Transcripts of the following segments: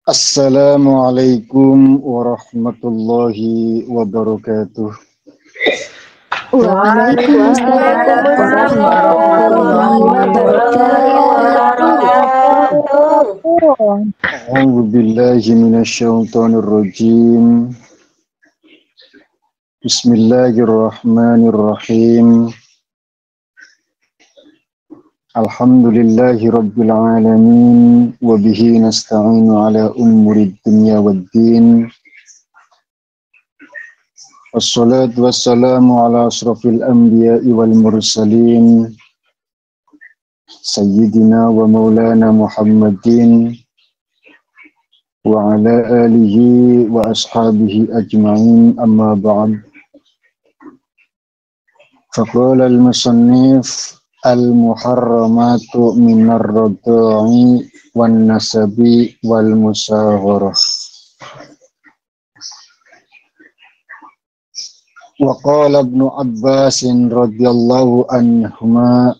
Assalamualaikum warahmatullahi wabarakatuh. Waalaikumsalam warahmatullahi wabarakatuh. A'udzu billahi minasyaitonir rajim. Bismillahirrahmanirrahim. Alhamdulillahi rabbil alamin wa bihi nasta'inu ala umurid dunya waddin. Wassalatu wassalamu ala asrafil anbiya'i wal mursalin Sayyidina wa maulana Muhammadin wa ala alihi wa ashabihi ajma'in, amma ba'd. Faqala al-musannif al-muharramatu minar radha'i wan nasabi wal musagharah. Wa qala Ibnu Abbas radhiyallahu anhuma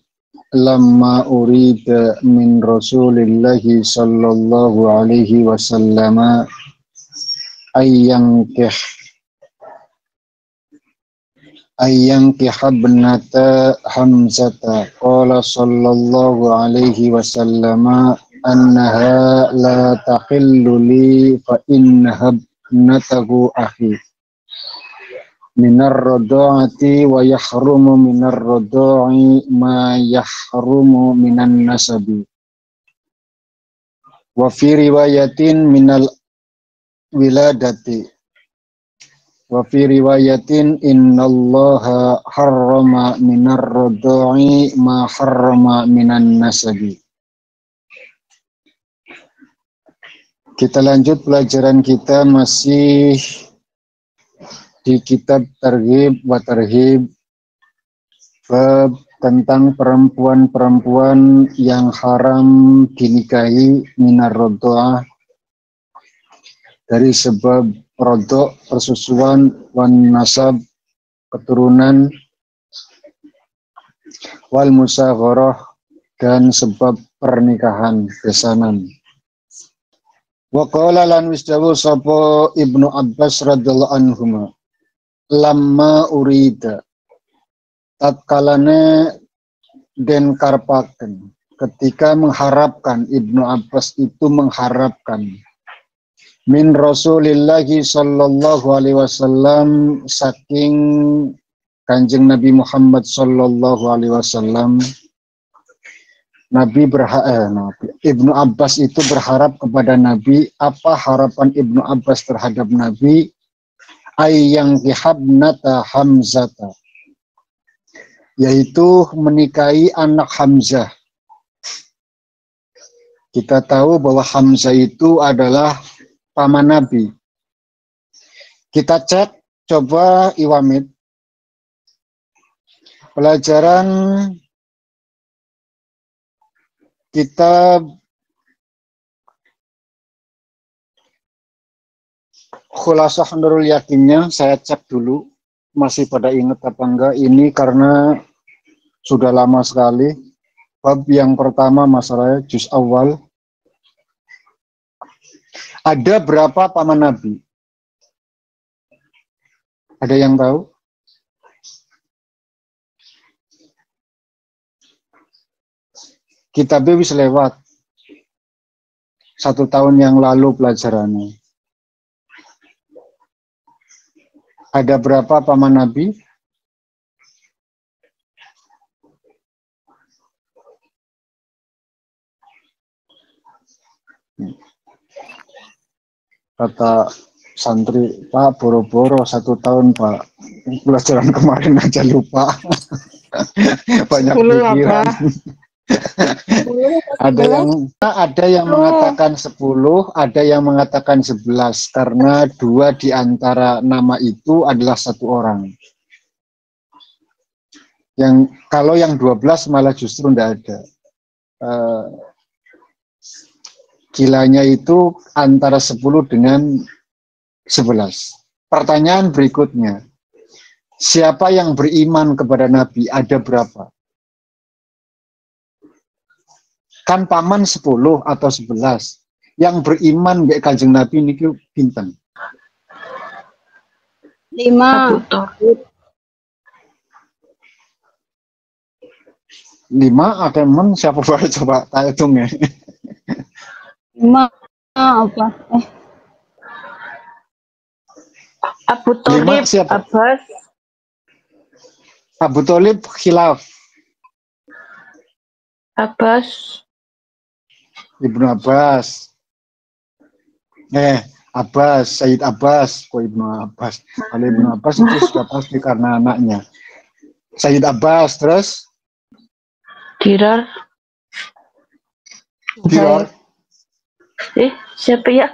lamma urida min Rasulillahi sallallahu alaihi wasallam ayyankih ibnata Hamzata, qala sallallahu alaihi wasallam annaha la tahillu li fa innaha ibnatahu akhi minar radha'ati wa yahrumu minar radha'i ma yahrumu minan nasabi wa fi riwayatin minal wiladati wa fi riwayatin innallaha harrama minar radha'i ma harrama minan nasabi. Kita lanjut pelajaran kita masih di kitab Targhib wa Tarhib, bab tentang perempuan-perempuan yang haram dinikahi minar radha'ah, dari sebab rodok persusuan, wan nasab keturunan, wal musagharah dan sebab pernikahan besanan. Wa qala lan wisdawu sapa Ibnu Abbas radhiyallahu anhuma, lamma urida tatkalane den karpaken, ketika mengharapkan, Ibnu Abbas itu mengharapkan, min Rasulillahi sallallahu alaihi wasallam, saking Kanjeng Nabi Muhammad sallallahu alaihi wasallam. Ibnu Abbas itu berharap kepada Nabi. Apa harapan Ibnu Abbas terhadap Nabi? Ayyangkihabnata Hamzata, yaitu menikahi anak Hamzah. Kita tahu bahwa Hamzah itu adalah paman Nabi. Kita cek, coba Iwamid. Pelajaran kitab Khulasah Nurul Yakinnya, saya cek dulu. Masih pada ingat apa enggak? Ini karena sudah lama sekali. Bab yang pertama masalahnya juz awal. Ada berapa paman Nabi? Ada yang tahu? Kitabnya wis lewat. 1 tahun yang lalu pelajarannya. Ada berapa paman Nabi? Kata santri, Pak, boro-boro 1 tahun, Pak. Pelajaran kemarin aja lupa. Banyak pikiran. Ada yang mengatakan 10, ada yang mengatakan 11, karena 2 di antara nama itu adalah 1 orang. Kalau yang 12 malah justru tidak ada. Gilanya itu antara 10 dengan 11. Pertanyaan berikutnya, siapa yang beriman kepada Nabi? Ada berapa? Kan paman 10 atau 11. yang beriman mbek Kanjeng Nabi niku pinten? 5. 5 atau men siapa baru coba tak hitung ya. 5 apa? Abu 5 Thalib, siapa? Abbas, Abu Thalib khilaf. Abbas, Ibnu Abbas. Abbas, Sayyid Abbas, kok Ibnu Abbas. Kalau Ibnu Abbas itu sudah pasti karena anaknya. Sayyid Abbas, terus Dirar. Diror, Siapa ya?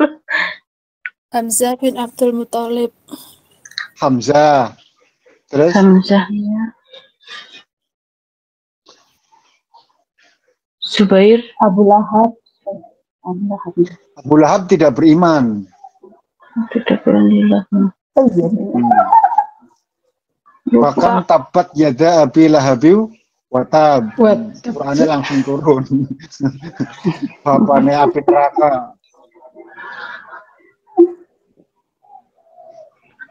Hamzah bin Abdul Muthalib. Hamzah, terus Hamzah. Zubair. Abu Lahab. Abu Lahab tidak beriman. Tidak beranilah. Bahkan tabat yada Abi Lahabiu watab. Qurannya langsung turun. Bapaknya api neraka.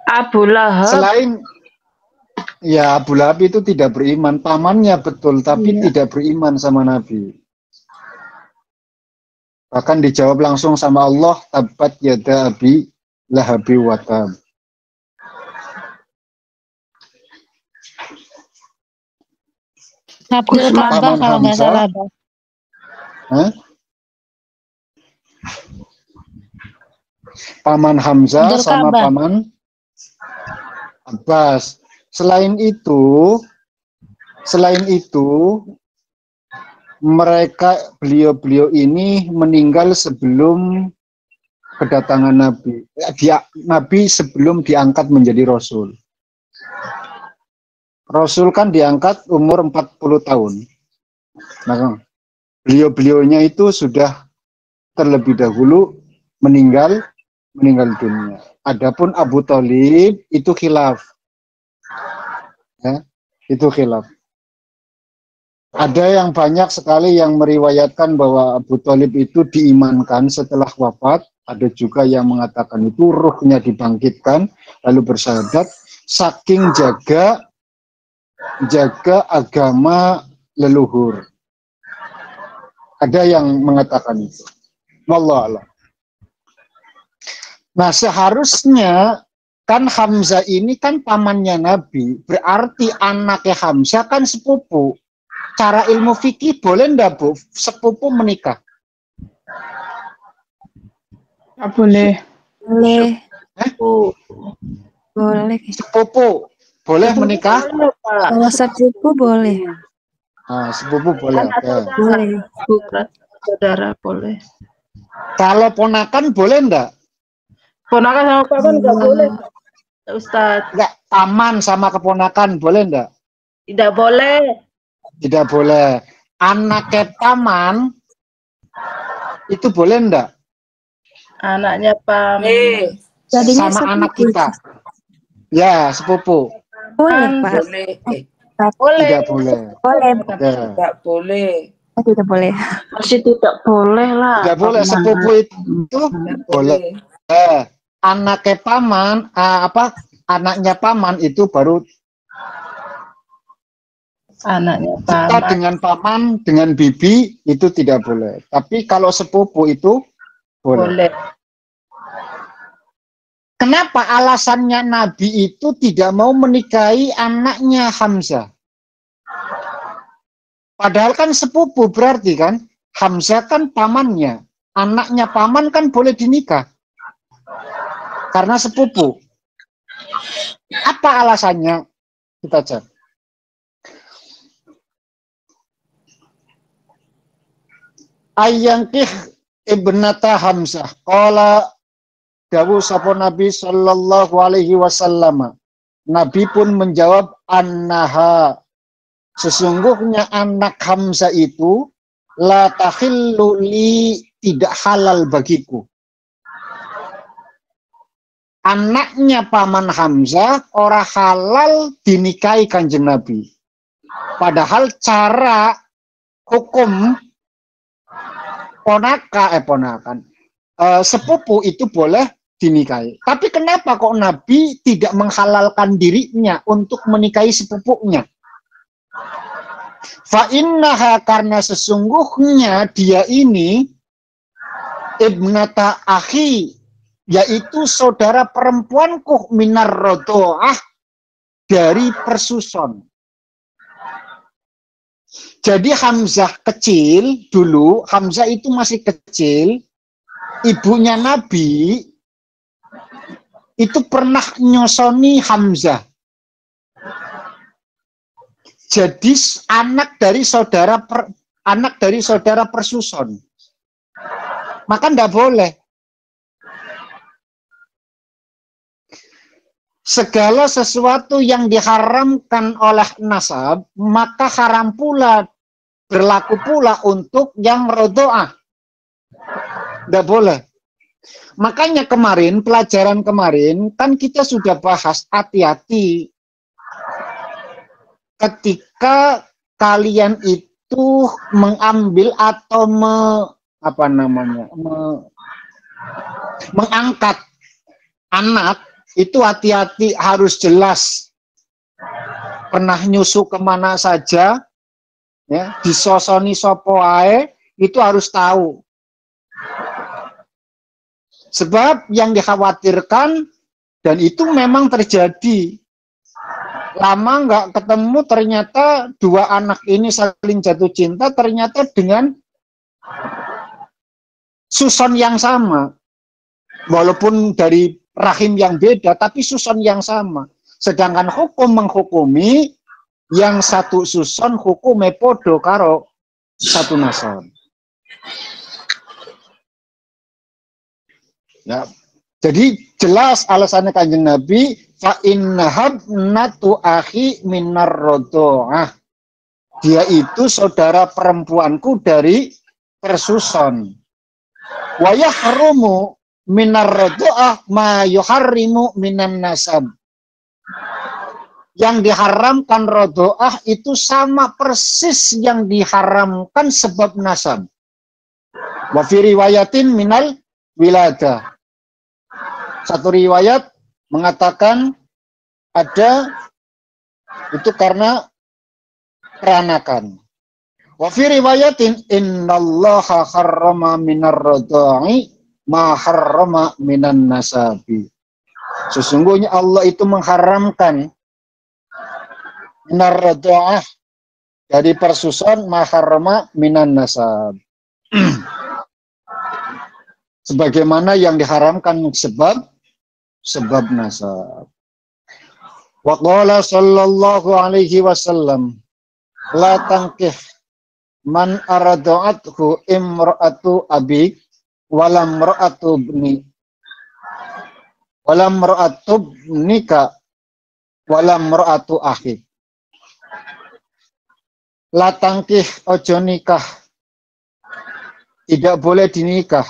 Abu Lahab. Selain ya Abu Lahab itu tidak beriman, pamannya betul tapi tidak beriman sama Nabi. Bahkan dijawab langsung sama Allah, tabat yada Abi Lahabi watab. Abdul Ka'bah kalau nggak salah. Paman Hamzah Abdul sama Ka'bah. paman Abbas. Selain itu mereka beliau ini meninggal sebelum kedatangan Nabi. Nabi sebelum diangkat menjadi Rasul. Rasul kan diangkat umur 40 tahun. Nah, beliau-beliaunya itu sudah terlebih dahulu meninggal dunia. Adapun Abu Thalib itu khilaf. Ya, itu khilaf. Ada yang banyak sekali yang meriwayatkan bahwa Abu Thalib itu diimankan setelah wafat. Ada juga yang mengatakan itu ruhnya dibangkitkan lalu bersyahadat saking jaga agama leluhur. Ada yang mengatakan itu. Wallahu a'lam. Nah, seharusnya kan Hamzah ini kan pamannya Nabi, berarti anaknya Hamzah kan sepupu. Cara ilmu fikih boleh ndak, Bu, sepupu menikah? Nggak boleh. Boleh. Boleh. Sepupu boleh menikah? Kalau sepupu boleh. Nah, sepupu boleh. Boleh. Saudara boleh. Kalau ponakan boleh ndak? Ponakan sama paman nggak boleh, Ustaz. Enggak, paman sama keponakan boleh ndak? Tidak boleh. Tidak boleh. Anaknya paman itu boleh ndak? Anaknya paman. Jadinya Sama sepupu. anak kita. Ya, sepupu. Boleh, Pak. Boleh. Tidak boleh. Boleh. Ya. Tidak boleh. Tidak boleh. Masih tidak boleh lah. Tidak boleh, sepupu itu boleh. Anaknya paman, anaknya paman itu baru Anaknya kita paman. dengan paman, dengan bibi itu tidak boleh. Tapi kalau sepupu itu boleh. Kenapa alasannya Nabi itu tidak mau menikahi anaknya Hamzah? Padahal kan sepupu berarti kan, Hamzah kan pamannya, anaknya paman kan boleh dinikah. Karena sepupu. Apa alasannya? Kita cek. Ayyangkih ibnata Hamzah. Qala dawuh sapa Nabi sallallahu alaihi wasallam. Nabi pun menjawab annaha. Sesungguhnya anak Hamzah itu la tahillu li, tidak halal bagiku. Anaknya paman Hamzah ora halal dinikahi Kanjeng Nabi. Padahal cara hukum ponakan sepupu itu boleh dinikahi. Tapi kenapa kok Nabi tidak menghalalkan dirinya untuk menikahi sepupunya? Fa innaha, karena sesungguhnya dia ini ibnata akhi, yaitu saudara perempuanku, minar rodoah, dari persuson. Jadi Hamzah kecil dulu, Hamzah itu masih kecil, ibunya Nabi itu pernah nyosoni Hamzah. Jadi anak dari saudara persuson. Maka enggak boleh. Segala sesuatu yang diharamkan oleh nasab, maka haram pula, berlaku pula untuk yang rodoah. Enggak boleh. Makanya kemarin, pelajaran kemarin, kan kita sudah bahas hati-hati. Ketika kalian itu mengambil atau mengangkat anak, itu hati-hati, harus jelas. Pernah nyusu kemana saja, ya, disosoni sopo ae, itu harus tahu. Sebab yang dikhawatirkan, dan itu memang terjadi, lama nggak ketemu, ternyata dua anak ini saling jatuh cinta, ternyata dengan suson yang sama. Walaupun dari rahim yang beda, tapi suson yang sama. Sedangkan hukum menghukumi yang satu suson hukume podo karo satu nasab. Ya, jadi jelas alasannya Kanjeng Nabi, fa innahab natu akhi minar rodoah. Dia itu saudara perempuanku dari persuson. Wa yahrumu minar rodoah ma yuharrimu minan nasab. Yang diharamkan rodoah itu sama persis yang diharamkan sebab nasab. Wa fi riwayatin minal wiladah. Satu riwayat mengatakan ada itu karena peranakan. Wa fi riwayatin innallaha harrama minar rodai ma harrama minan nasabi. Sesungguhnya Allah itu mengharamkan minar rodaah dari persusuan, ma harrama minan nasab. Sebagaimana yang diharamkan sebab nasab. Wa qala sallallahu alaihi wasallam, la tankih man arada'athu imra'atu abik walam ra'atu ibni walam ra'atu ibnika walam ra'atu akhik. La tankih, ojo nikah, tidak boleh dinikah.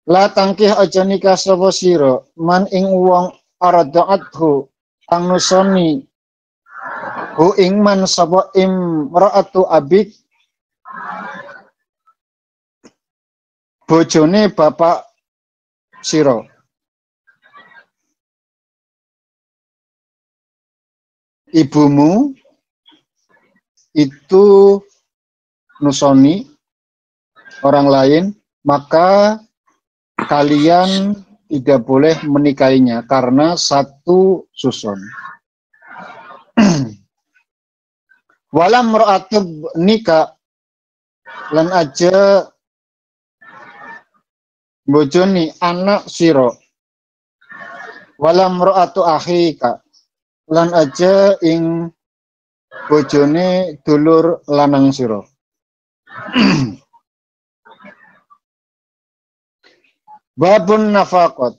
La tangkih aja nikah sapa sira man ing wong arada'athu kang nusoni hu ing man sapa imra'atu abik, bojone bapak sira. Ibumu itu nusoni orang lain, maka kalian tidak boleh menikahinya karena satu susun. Walam ra'atub nikah lan aja bojoni anak siro. Walam ra'atu akhika lan aja ing bojone dulur lanang siro. Babun nafaqat.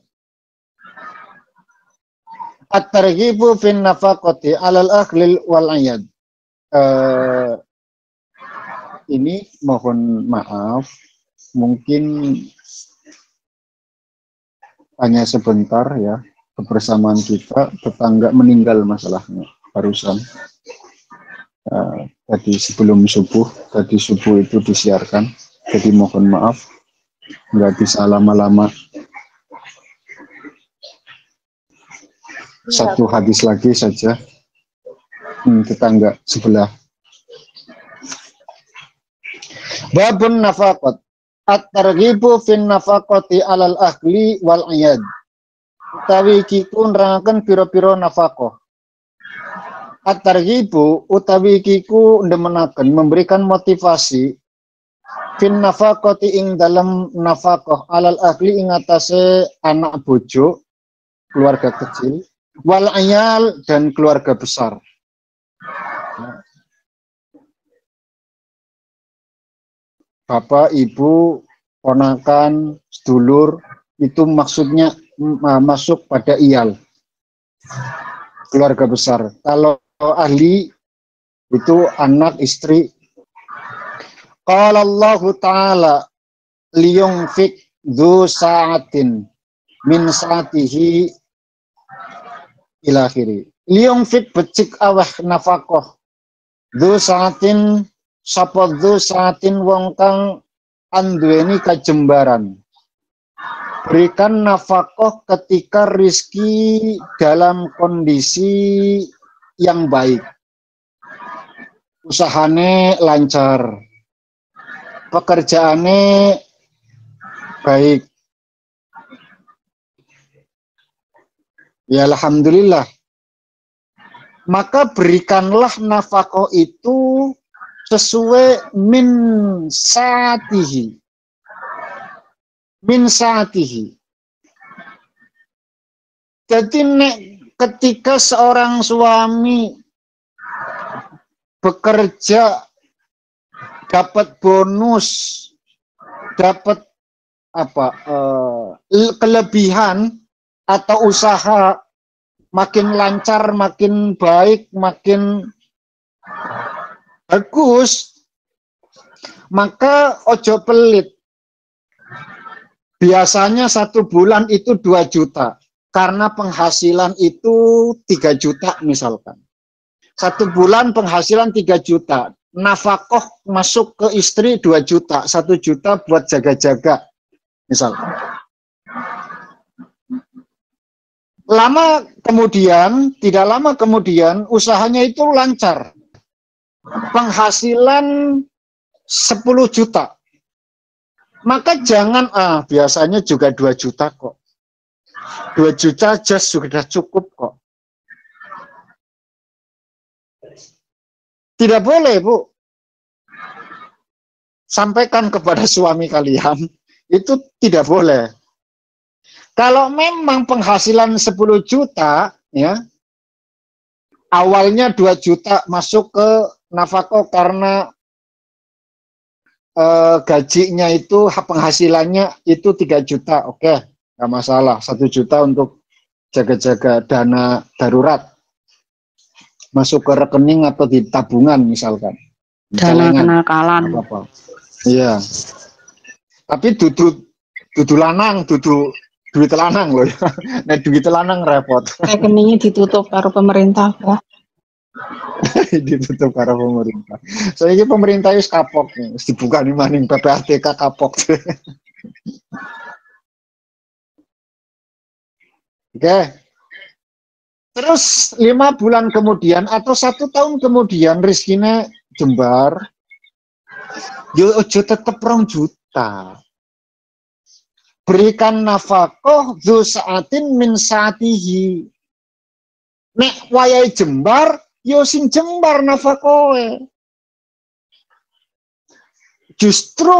At-targhibu fin nafaqati 'alal akhlil wal ayad. Ini mohon maaf, mungkin hanya sebentar ya, kebersamaan kita, tetangga meninggal masalahnya barusan. tadi sebelum subuh, tadi subuh itu disiarkan, jadi mohon maaf nggak bisa lama-lama. Satu hadis lagi saja, tetangga sebelah. Babun nafaqat at-targhibu fin nafaqati alal ahli wal iyad. Utawi kiku nerangaken pira-pira nafaqah. At-targhibu utawi kiku ndemenaken memberikan motivasi fin nafaqati ing dalam nafaqah alal ahli ing atase anak bojo, keluarga kecil, wal ayal dan keluarga besar. Bapak, ibu, ponakan, sedulur, itu maksudnya masuk pada iyal, keluarga besar. Kalau ahli itu anak, istri. Qala Allah Ta'ala liyunfik dzu sa'atin min sa'atihi ila akhiri. Liyunfik becik aweh nafaqah dzu sa'atin sapa dzu sa'atin wong kang anduweni kajembaran. Berikan nafkah ketika rizki dalam kondisi yang baik. Usahane lancar. Pekerjaane baik. Ya alhamdulillah. Maka berikanlah nafkah itu sesuai min saatihi. Min saatihi. Jadi ketika seorang suami bekerja dapat bonus, dapat kelebihan atau usaha makin lancar, makin baik, makin bagus, maka ojo pelit. Biasanya 1 bulan itu 2 juta. Karena penghasilan itu 3 juta misalkan. 1 bulan penghasilan 3 juta. Nafkah masuk ke istri 2 juta. 1 juta buat jaga-jaga. Misalkan. Tidak lama kemudian usahanya itu lancar. Penghasilan 10 juta. Maka jangan, biasanya juga 2 juta kok. 2 juta aja sudah cukup kok. Tidak boleh, Bu. Sampaikan kepada suami kalian, itu tidak boleh. Kalau memang penghasilan 10 juta, ya, awalnya 2 juta masuk ke nafkah karena gajinya itu, penghasilannya itu 3 juta, oke, nggak masalah. 1 juta untuk jaga-jaga dana darurat, masuk ke rekening atau di tabungan misalkan. Dana kenakalan. Iya. Tapi dudu lanang, dudu duit lanang loh. Nah, duit lanang repot. Rekeningnya ditutup karo pemerintah, ya. Ditutup karo pemerintah. Soalnya pemerintah wis kapok nih, wis dibuka nih maning PPATK kapok. Oke. Terus 5 bulan kemudian atau 1 tahun kemudian rezekinya jembar. Yo ojo tetep 2 juta. Berikan nafkah dzu sa'atin min saatihi. Nek wayahe jembar, yo sing jembar nafkahe. Justru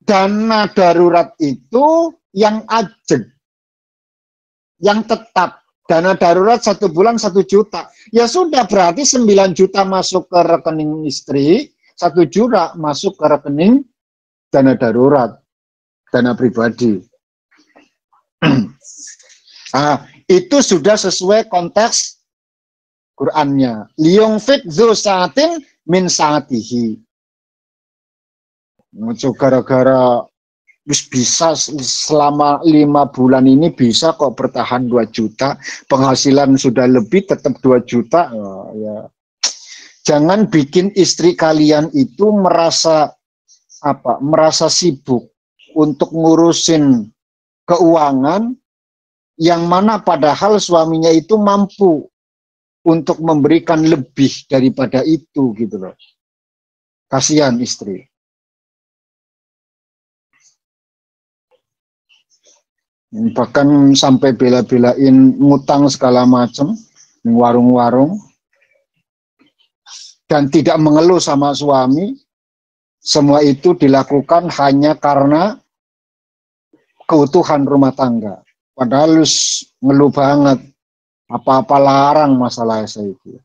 dana darurat itu yang ajeg, yang tetap. Dana darurat 1 bulan 1 juta. Ya sudah, berarti 9 juta masuk ke rekening istri, 1 juta masuk ke rekening dana darurat, dana pribadi. Itu sudah sesuai konteks Qur'annya. Liyunfik dzu sa'atin min sa'atihi. Gara-gara bisa selama 5 bulan ini bisa kok bertahan 2 juta, penghasilan sudah lebih tetap 2 juta, ya Jangan bikin istri kalian itu merasa merasa sibuk untuk ngurusin keuangan yang mana padahal suaminya itu mampu untuk memberikan lebih daripada itu gitu loh. Kasihan istri. Bahkan sampai bela-belain ngutang segala macam di warung-warung dan tidak mengeluh sama suami. Semua itu dilakukan hanya karena keutuhan rumah tangga. Padahal ngeluh banget. Apa-apa larang masalah saya itu.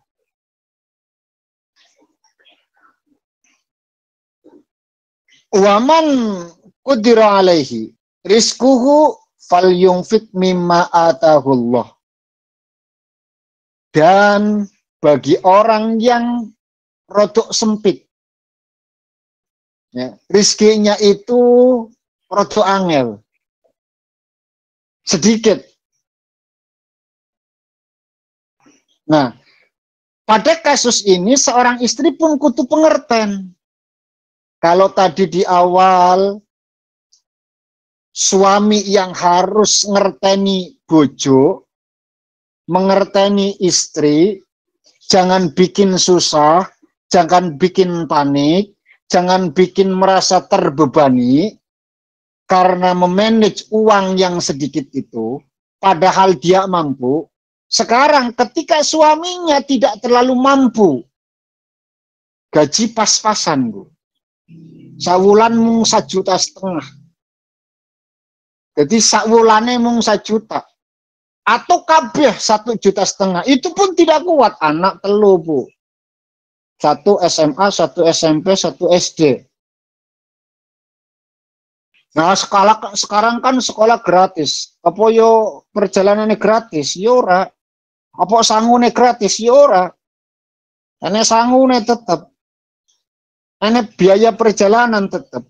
Waman qudira alaihi rizquhu falyunfik mimma atahullah. Dan bagi orang yang rodok sempit, ya, rizkinya itu rodok angel, sedikit. Nah, pada kasus ini seorang istri pun kudu pengertian. Kalau tadi di awal suami yang harus ngerteni bojo, mengerteni istri, jangan bikin susah, jangan bikin panik, jangan bikin merasa terbebani karena memanage uang yang sedikit itu, padahal dia mampu. Sekarang ketika suaminya tidak terlalu mampu, gaji pas-pasan, Bu. Sawulan mung 1,5 juta. Jadi sawulane mung 1 juta. Atau kabeh 1,5 juta. Itu pun tidak kuat. Anak telu, Bu. 1 SMA, 1 SMP, 1 SD. Nah, sekarang kan sekolah gratis. Apa yo perjalanannya gratis? Yo ora. Apa sangune gratis? Yo ora. Ene sangune tetap. Ene biaya perjalanan tetap.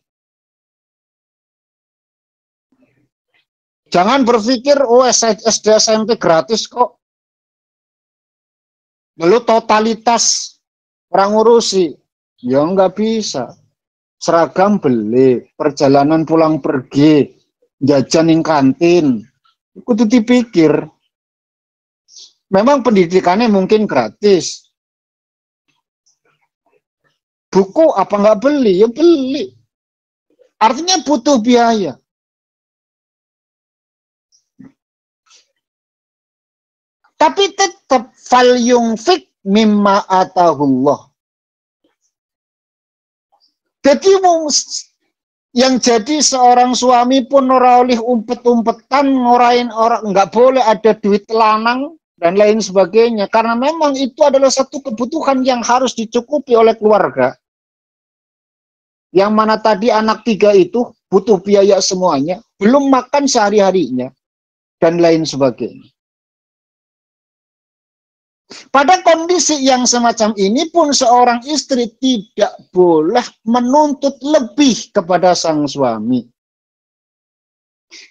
Jangan berpikir, oh SD SMP gratis kok. Lalu totalitas orang ngurusi. Ya nggak bisa. Seragam beli, perjalanan pulang pergi, jajan ing kantin. Kudu dipikir. Memang pendidikannya mungkin gratis. Buku apa nggak beli? Ya beli. Artinya butuh biaya. Tapi tetap fal yunfik mimma atahullah. Jadi yang jadi seorang suami pun ora oleh umpet-umpetan ngorain orang, nggak boleh ada duit lanang dan lain sebagainya, karena memang itu adalah satu kebutuhan yang harus dicukupi oleh keluarga. Yang mana tadi anak 3 itu butuh biaya semuanya, belum makan sehari-harinya dan lain sebagainya. Pada kondisi yang semacam ini pun seorang istri tidak boleh menuntut lebih kepada sang suami.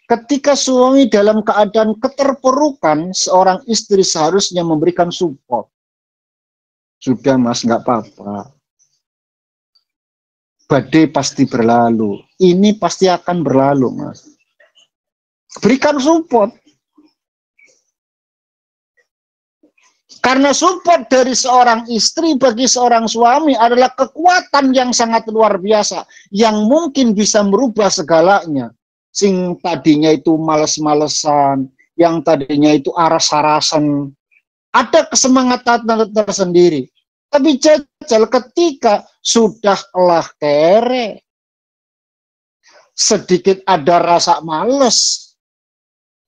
Ketika suami dalam keadaan keterpurukan, seorang istri seharusnya memberikan support. Sudah mas, nggak apa-apa. Badai pasti berlalu. Ini pasti akan berlalu, mas. Berikan support. Karena support dari seorang istri bagi seorang suami adalah kekuatan yang sangat luar biasa. Yang mungkin bisa merubah segalanya. Sing tadinya itu males-malesan, yang tadinya itu aras-arasan, ada kesemangatan tersendiri. Tapi jajal ketika sudah kelah kere, sedikit ada rasa males,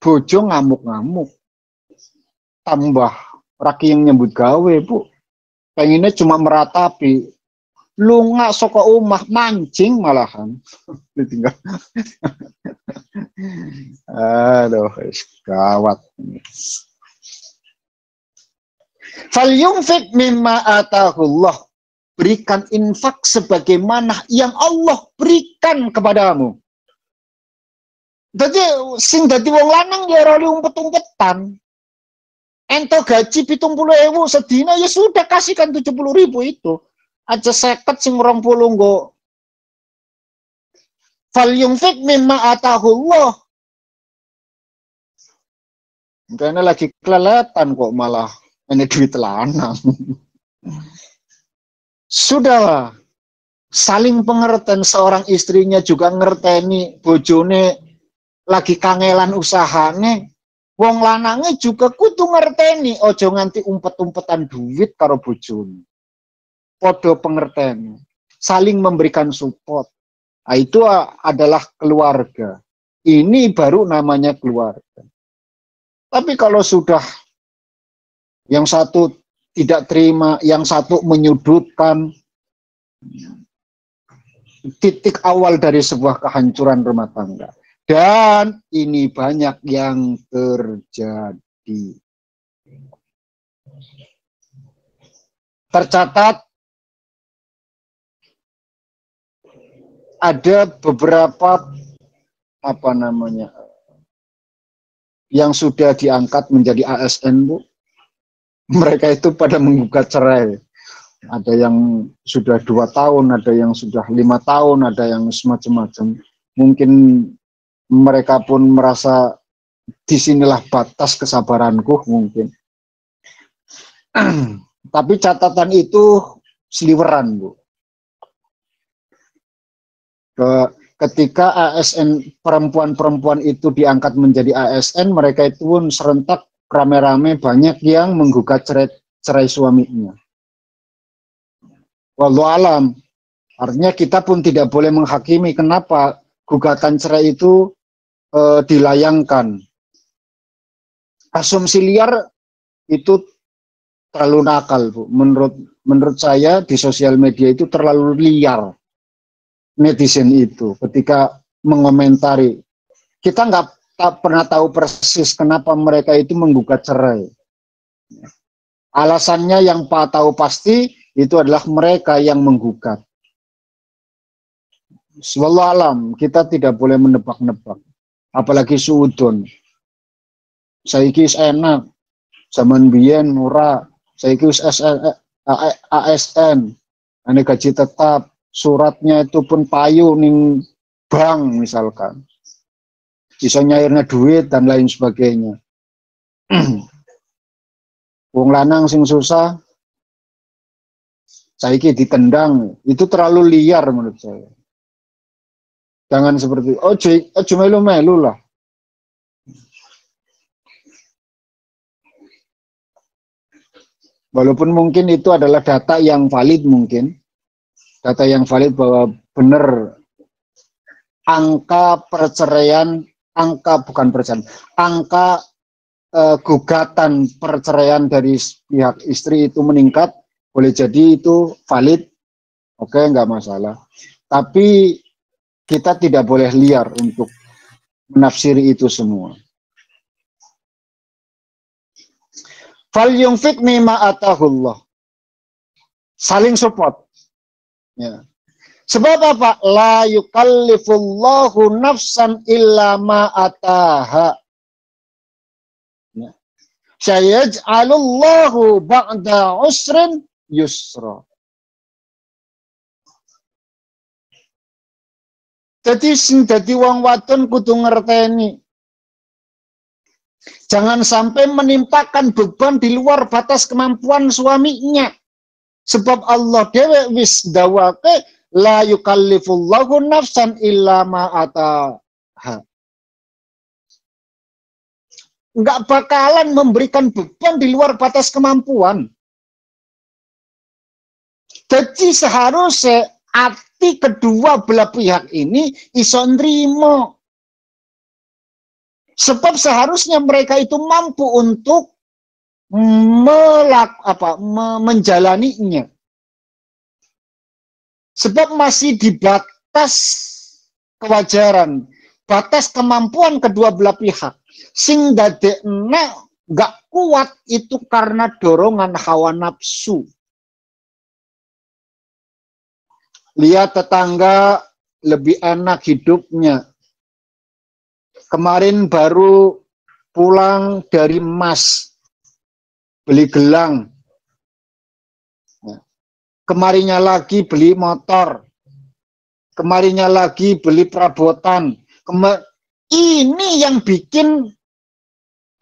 bojo ngamuk-ngamuk, tambah raki yang nyebut gawe, Bu. Pengennya cuma meratapi, lu nggak soko omah mancing malahan. Ditinggal. Aduh, gawat. Fal yunfik mimma atahullah. Berikan infak sebagaimana yang Allah berikan kepadamu. Jadi sing dadi wong lanang ya ora umpet-umpetan. Ento gaji 70.000 sedina ya sudah kasihkan 70.000 itu. Aja 50 sing 20 nggo. Fal yunfik mimma atahullah. Karena lagi keleletan kok malah ini duit lanang. Sudah saling pengertian, seorang istrinya juga ngerteni bojone lagi kangelan usahane. Wong lanange juga kudu ngerteni, ojo nganti umpet-umpetan duit karo bojone. Podo pengertian, saling memberikan support. Nah, itu adalah keluarga. Ini baru namanya keluarga. Tapi kalau sudah yang satu tidak terima, yang satu menyudutkan, titik awal dari sebuah kehancuran rumah tangga. Dan ini banyak yang terjadi. Tercatat ada beberapa yang sudah diangkat menjadi ASN, Bu. Mereka itu pada menggugat cerai. Ada yang sudah 2 tahun, ada yang sudah 5 tahun, ada yang semacam-macam. Mungkin mereka pun merasa disinilah batas kesabaranku mungkin. Tapi catatan itu seliweran, Bu. Ketika ASN perempuan-perempuan itu diangkat menjadi ASN, mereka itu pun serentak rame-rame banyak yang menggugat cerai suaminya. Wallahu alam. Artinya kita pun tidak boleh menghakimi kenapa gugatan cerai itu dilayangkan. Asumsi liar itu terlalu nakal, Bu. Menurut saya di sosial media itu terlalu liar. Netizen itu ketika mengomentari, kita tak pernah tahu persis kenapa mereka itu menggugat cerai. Alasannya yang tahu pasti itu adalah mereka yang menggugat. Wallahu alam, kita tidak boleh menebak-nebak, apalagi suudon. Saiki enak, zaman biyen murah, saiki ASN, ane gaji tetap. Suratnya itu pun payu ning bank misalkan, bisa nyairnya duit dan lain sebagainya. Wong lanang sing susah saiki ditendang, itu terlalu liar menurut saya. Jangan seperti ojo melu-melu lah. Walaupun mungkin itu adalah data yang valid mungkin. Data yang valid bahwa benar angka perceraian, angka gugatan perceraian dari pihak istri itu meningkat, boleh jadi itu valid, oke, nggak masalah. Tapi kita tidak boleh liar untuk menafsiri itu semua. Fal yunfik mimma atahullah. Saling support. Ya. Sebab apa? La yukallifullahu nafsan illa ma ataha. Ya. Sayaj'alullahu ba'da usrin yusra. Jadi sing dadi wong wadon kudu ngerteni. Jangan sampai menimpakan beban di luar batas kemampuan suaminya. Sebab Allah dewe wis dawake la yukallifullahu nafsan illa ma ataha. Enggak bakalan memberikan beban di luar batas kemampuan. Jadi seharusnya hati kedua belah pihak ini iso nrimo. Sebab seharusnya mereka itu mampu untuk menjalaninya. Sebab masih di batas kewajaran, batas kemampuan kedua belah pihak. Sing dadekna gak kuat itu karena dorongan hawa nafsu. Lihat tetangga lebih enak hidupnya. Kemarin baru pulang dari Mas. beli gelang. Kemarinya lagi beli motor. Kemarinya lagi beli perabotan. Ini yang bikin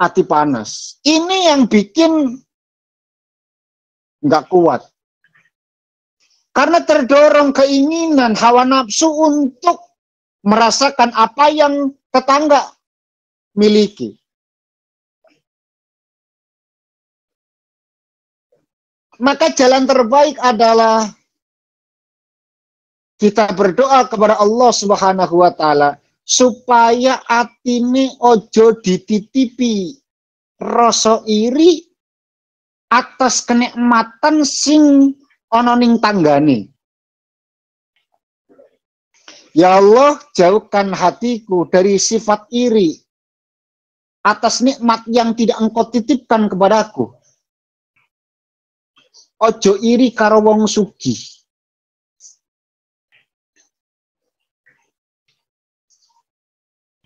hati panas. Ini yang bikin nggak kuat. Karena terdorong keinginan hawa nafsu untuk merasakan apa yang tetangga miliki. Maka jalan terbaik adalah kita berdoa kepada Allah Subhanahu wa taala supaya atine ojo dititipi rasa iri atas kenikmatan sing ana ning tanggane. Ya Allah, jauhkan hatiku dari sifat iri atas nikmat yang tidak Engkau titipkan kepadaku. Ojo iri karo wong sugih.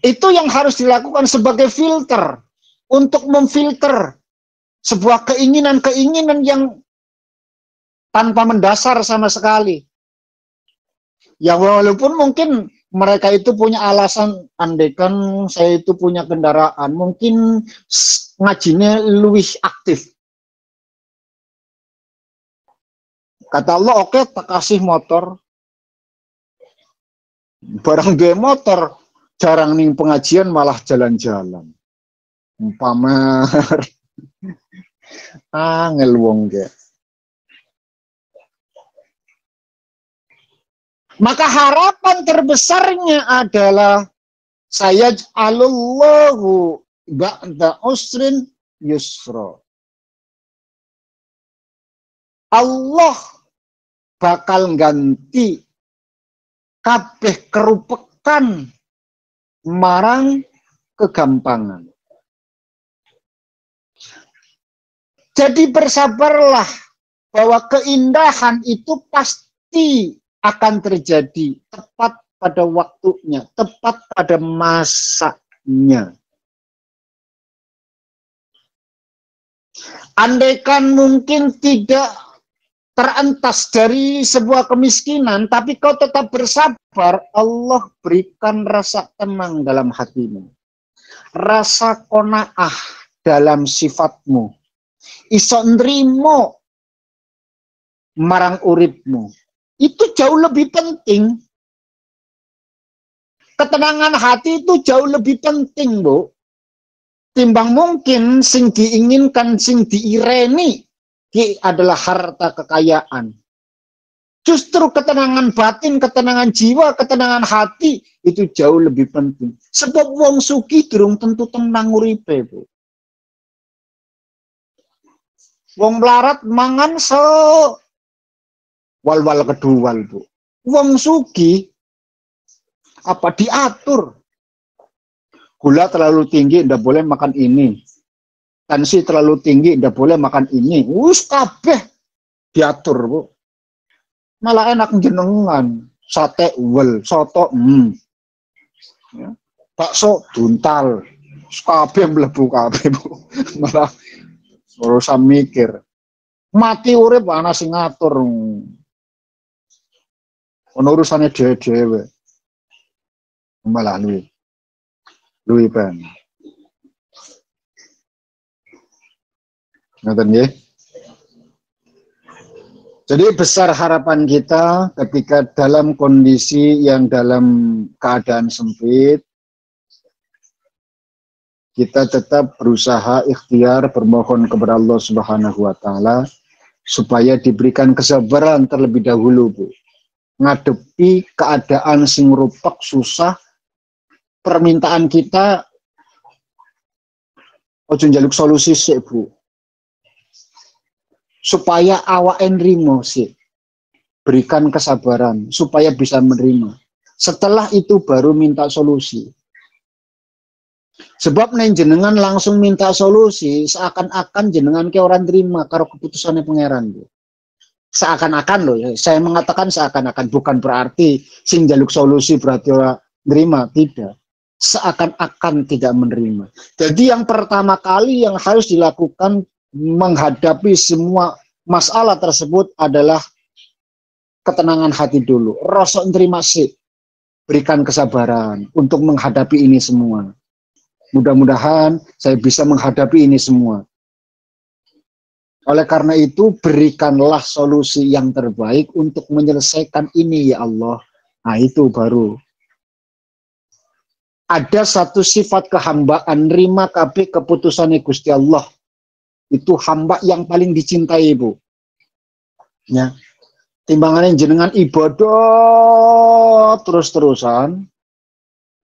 Itu yang harus dilakukan sebagai filter untuk memfilter sebuah keinginan-keinginan yang tanpa mendasar sama sekali. Ya walaupun mungkin mereka itu punya alasan, andaikan saya itu punya kendaraan, mungkin ngajinya lebih aktif. Kata Allah, oke, tak kasih motor. Barang dia motor, jarang nih pengajian malah jalan-jalan. Pamer. Angel wong ge. Maka harapan terbesarnya adalah saya alullahu ba'da usrin yusra. Allah bakal ganti kabeh kerupekan marang kegampangan. Jadi bersabarlah bahwa keindahan itu pasti akan terjadi tepat pada waktunya, tepat pada masanya. Andaikan mungkin tidak terentas dari sebuah kemiskinan, tapi kau tetap bersabar, Allah berikan rasa tenang dalam hatimu. Rasa qanaah dalam sifatmu. Iso nrimo marang uripmu. Itu jauh lebih penting. Ketenangan hati itu jauh lebih penting, Bu. Timbang mungkin sing diinginkan, sing diireni adalah harta kekayaan. Justru ketenangan batin, ketenangan jiwa, ketenangan hati itu jauh lebih penting. Sebab wong sugih durung tentu tenang uripe, Bu. Wong melarat mangan wal-wal kedual, Bu. Wong sugih apa diatur. Gula terlalu tinggi, ndak boleh makan ini. Tensi terlalu tinggi, ndak boleh makan ini. Wus kabeh diatur, Bu. Malah enak jenengan. Sate wel, soto ya. Bakso duntal. Kabeh mlebu kabeh, Bu. Malah urusan mikir. Mati urip ana sing ngatur. Ono urusane dhewe-dhewe. Malah luwih ben. Ngoten nggih. Jadi besar harapan kita ketika dalam kondisi yang dalam keadaan sempit, kita tetap berusaha ikhtiar bermohon kepada Allah Subhanahu wa taala supaya diberikan kesabaran terlebih dahulu, Bu. Ngadepi keadaan sing rupak susah, permintaan kita ojo njaluk solusi sih, Bu. Supaya awak nrimo sih. Berikan kesabaran supaya bisa menerima. Setelah itu baru minta solusi. Sebab neng jenengan langsung minta solusi, seakan-akan jenengan ke orang terima karo keputusannya pangeran, Bu. Seakan-akan loh ya, saya mengatakan seakan-akan, bukan berarti sing jaluk solusi berarti orang terima, tidak. Seakan-akan tidak menerima. Jadi yang pertama kali yang harus dilakukan menghadapi semua masalah tersebut adalah ketenangan hati dulu. Rasa terima sih, berikan kesabaran untuk menghadapi ini semua. Mudah-mudahan saya bisa menghadapi ini semua. Oleh karena itu, berikanlah solusi yang terbaik untuk menyelesaikan ini ya Allah. Nah itu baru. Ada satu sifat kehambaan, nerima kabeh keputusan Gusti Allah. Itu hamba yang paling dicintai, Bu. Ya. Timbangannya jenengan ibadah terus-terusan,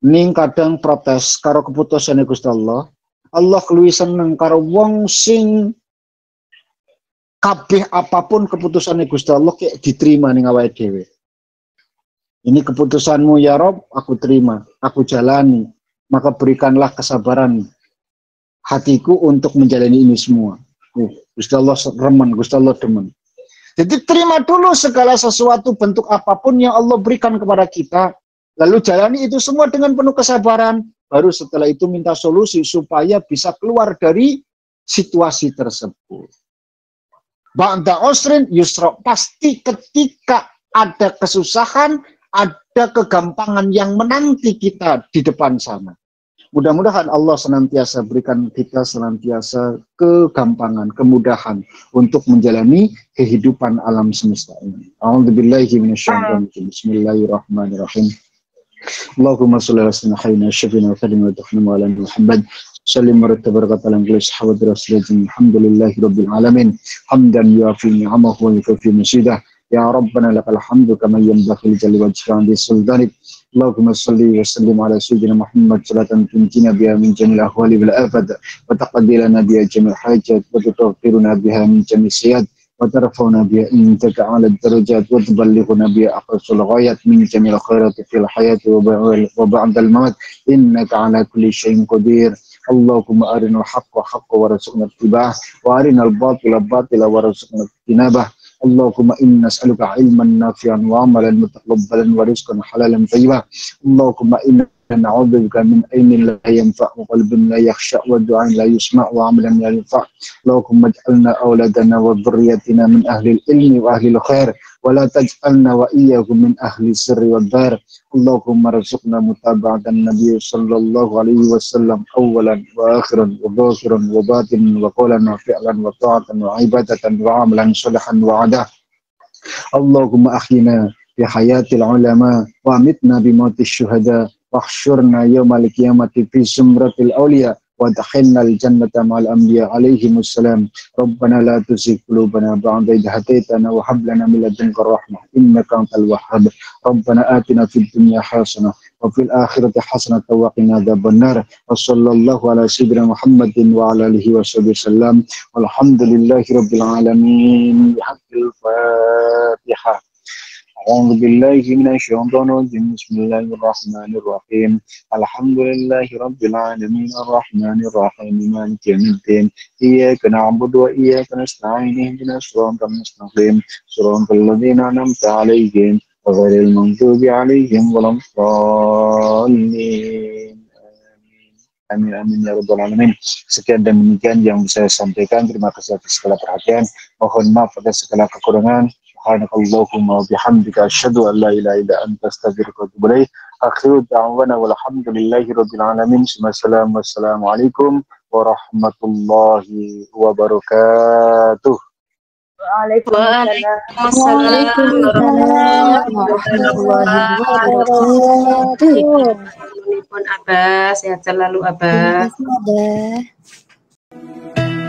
ning kadang protes karo keputusan Gusti Allah. Allah luwih seneng karo wong sing kabeh apapun keputusan Gusti Allah kayak diterima ning awake dhewe. Ini keputusanmu ya Rob, aku terima, aku jalani. Maka berikanlah kesabaran hatiku untuk menjalani ini semua. Gusti Allah remen, Gusti Allah demen. Jadi terima dulu segala sesuatu bentuk apapun yang Allah berikan kepada kita. Lalu jalani itu semua dengan penuh kesabaran. Baru setelah itu minta solusi supaya bisa keluar dari situasi tersebut. Ba'da usrin yusra. Pasti ketika ada kesusahan, ada kegampangan yang menanti kita di depan sana. Mudah-mudahan Allah senantiasa berikan kita senantiasa kegampangan, kemudahan untuk menjalani kehidupan alam semesta ini. A'udzubillahi minasyaitonir. Bismillahirrahmanirrahim. Allahumma shalli ala sayyidina syafina wa sallim wa takhlimu ala Muhammad sallim wa tabaraka ala sahabat rasulullah alhamdulillahi rabbil alamin hamdan yuafi ni'amahu wa yukafi masidah ya rabbana lakal hamdu kama yanbaghi li jalli wajhika bi sultanik. Allahumma salli wa sallim ala sayyidina Muhammad salatan tunjina biha min jamil ahwali wal afat wa taqaddilana biha jamil hajat wa tutahhiruna biha min jamil siyad wa tarfa'una biha indaka ala darajat wa tuballighuna biha aqsal ghayat min jamil khairati fil hayati wa ba'dal mamat innaka ala kulli syai'in qadir. Allahumma arinal haqqa haqqa warzuqna ittiba'ah wa arinal batila batila warzuqna ijtinabah. Allahumma inna nas'aluka ilman nafi'an wa amalan mutaqabbalan wa rizqan halalan thayyiban. Allahumma inna na'udzubika min ilmin la yanfa' wa qalbin la yakhsha' wa du'ain la yusma' wa amalan la yanfa'. Allahumma ij'alna awladana wa dhurriyyatina min ahli al-ilmi wa ahli al-khair wa la taj'alna wa iyyahum min ahli sirri wad dar. Allahumma rzuqna mutaba'atan nabiy sallallahu alaihi wasallam awwalan wa akhiran wa zahiran wa batinan wa qawlan wa fi'lan wa ta'atan wa ibadatan wa amalan salihan wa adah. Allahumma ahyina bi hayatil ulama wa amitna bi mautis syuhada wa ahsyurna yaumal qiyamati fi zumratil awliya wa adkhilnal jannata ma'al anbiya alaihimus salam. Rabbana la tuzigh qulubana ba'da idh hadaitana wa hab lana min ladunka rahmah innaka antal wahhab. Rabbana atina fid dunya hasanah wa fil akhirati hasanah wa qina adzabannar. Wa sallallahu ala sayyidina Muhammadin wa ala alihi washabihi wasallam. Walhamdulillahi rabbil alamin. Bihaqqil Fatihah. A'udzu billahi minasyaitonir rajim. Bismillahirrahmanirrahim. Alhamdulillahi rabbil alamin arrahmanir rahim maliki yaumiddin. Iyyaka na'budu wa iyyaka nasta'in ihdinas siratal mustaqim siratal ladzina an'amta 'alaihim ghairil maghdubi 'alaihim waladdallin. Amin amin ya rabbal alamin. Sekian dan demikian yang bisa saya sampaikan. Terima kasih atas segala perhatian. Mohon maaf atas segala kekurangan. Subhanakallahumma wa bihamdika asyhadu an la ilaha illa anta astaghfiruka wa atubu ilaik. Akhiru da'wana walhamdulillahi rabbil alamin. Wassalamualaikum warahmatullahi wabarakatuh. Waalaikumsalam warahmatullahi wabarakatuh. Abah, sehat selalu Abah. Terima kasih, Abah.